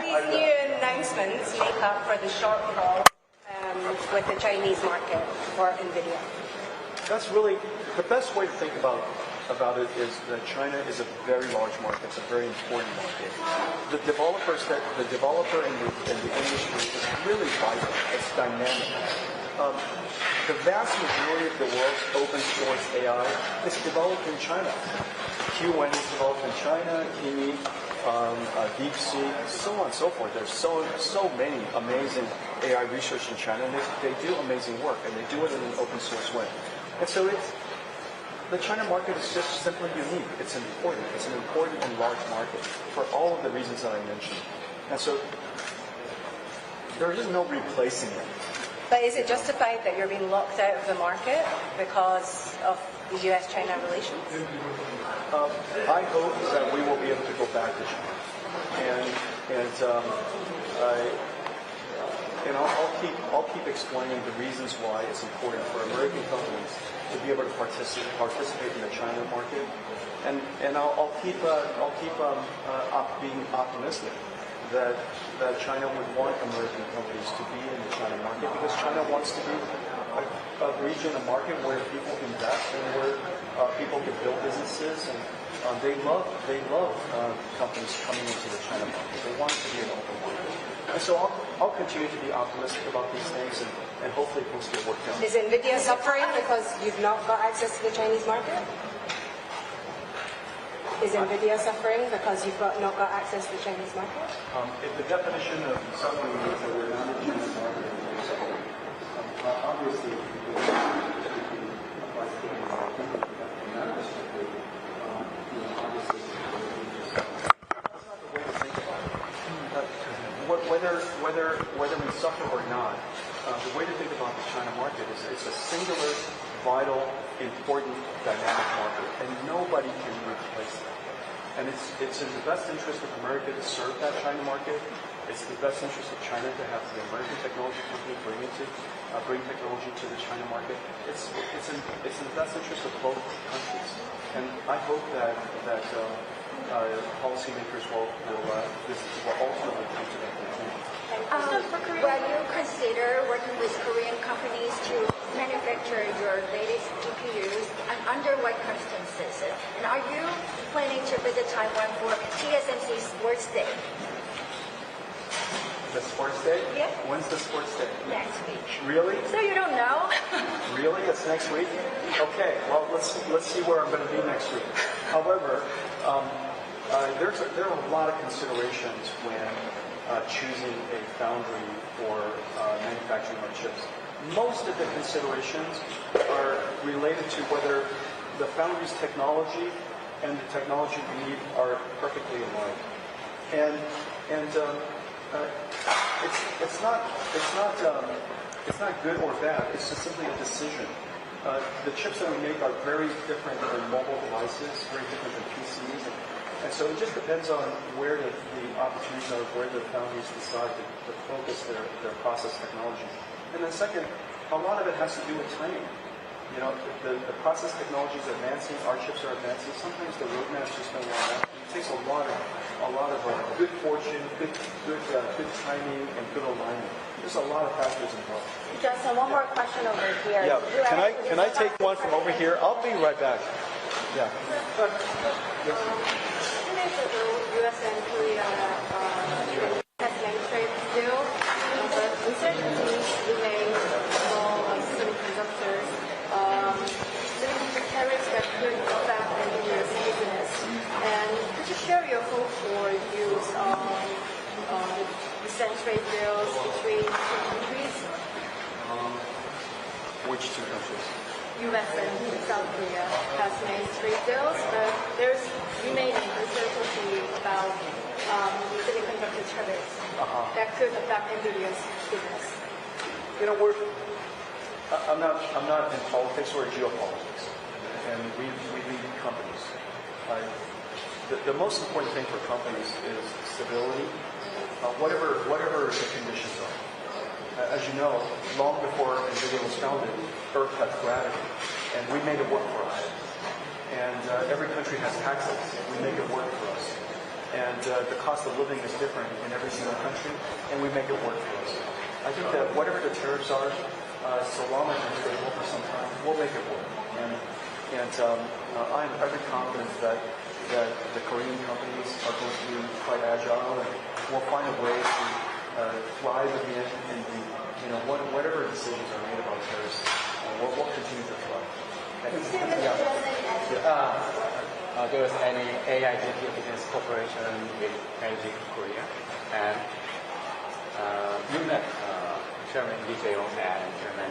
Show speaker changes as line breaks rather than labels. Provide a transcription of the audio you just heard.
these new announcements make up for the shortfall with the Chinese market for Nvidia?
That's really the best way to think about it is that China is a very large market. It's a very important market. The developer in the industry is really vibrant. It's dynamic. The vast majority of the world's open source AI is developed in China. Q1 is developed in China, Kimi, DeepSeek, so on and so forth. There's so many amazing AI research in China, and they do amazing work, and they do it in an open source way. And so the China market is just simply unique. It's important. It's an important and large market for all of the reasons that I mentioned. And so there is no replacing it.
But is it justified that you're being locked out of the market because of the U.S.-China relations?
I hope that we will be able to go back to China, and I'll keep explaining the reasons why it's important for American companies to be able to participate in the China market, and I'll keep being optimistic that China would want American companies to be in the China market because China wants to be a region, a market where people invest and where people can build businesses, and they love companies coming into the China market. They want it to be an open market. And so I'll continue to be optimistic about these things, and hopefully things get worked out.
Is Nvidia suffering because you've not got access to the Chinese market? Is Nvidia suffering because you've not got access to the Chinese market?
If the definition of suffering is that we're not in the Chinese market, obviously, whether we suffer or not, the way to think about the China market is it's a singular, vital, important, dynamic market, and nobody can replace that. And it's in the best interest of America to serve that China market. It's the best interest of China to have the American technology company bring technology to the China market. It's in the best interest of both countries. And I hope that policymakers will ultimately come to that conclusion.
Will you consider working with Korean companies to manufacture your latest GPUs, and under what circumstances? And are you planning to visit Taiwan for TSMC Sports Day?
The sports day?
Yeah.
When's the sports day?
Next week.
Really?
So you don't know?
Really? It's next week? Okay. Well, let's see where I'm going to be next week. However, there are a lot of considerations when choosing a foundry for manufacturing our chips. Most of the considerations are related to whether the foundry's technology and the technology we need are perfectly aligned. And it's not good or bad. It's just simply a decision. The chips that we make are very different than mobile devices, very different than PCs, and so it just depends on where the opportunities are, where the foundries decide to focus their process technology. And then second, a lot of it has to do with timing. You know, the process technology is advancing, our chips are advancing. Sometimes the roadmaps just don't line up. It takes a lot of good fortune, good timing, and good alignment. There's a lot of factors involved.
Justin, one more question over here.
Yeah. Can I take one from over here? I'll be right back. Yeah.
Yes. 2 days ago, U.S. and Korea has made trade deal, but uncertainties remain for semiconductors. Semiconductor tariffs that could affect Nvidia's business. And could you share your hope for use of recent trade deals between two countries?
Which two countries?
U.S. and South Korea has made trade deals, but there's remaining uncertainty about semiconductor tariffs that could affect Nvidia's business.
You know, I'm not in politics or geopolitics, and we lead companies. The most important thing for companies is stability, whatever the conditions are. As you know, long before Nvidia was founded, Earth had gravity, and we made it work for us. And every country has taxes. We make it work for us. and the cost of living is different in every single country, and we make it work for us. I think that whatever the tariffs are, so long as they're stable for some time, we'll make it work. And I'm very confident that the Korean companies are going to be quite agile, and we'll find a way to thrive again in the, whatever decisions are made about tariffs, we'll continue to thrive.
There was any AI business cooperation with LG Korea, and you met Chairman Lee Jae-yong and Chairman